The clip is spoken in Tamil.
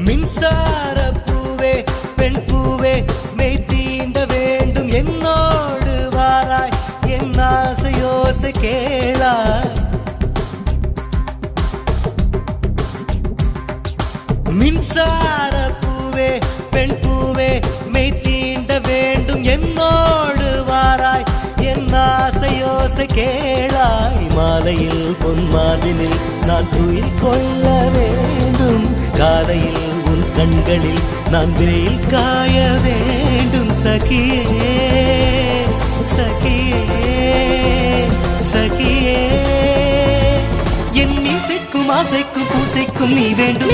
மின்சார பூவே பெண் பூவே மெய் தீண்ட வேண்டும் என்னோடு வாராய் என் ஆசையோசை கேளாய் மின்சார பூவே பெண் பூவே மெய் தீண்ட வேண்டும் என்னோடு வாராய் என் ஆசையோசை கேளாய் மாலையில் பொன் மாதினில் நான் துயில் கொள்ள வேண்டும் காலையில் உன் கண்களில் நான் வெயில் காய வேண்டும் சகியே சகியே சகியே என் இசைக்கும் ஆசைக்கும் பூசைக்கும் நீ வேண்டும்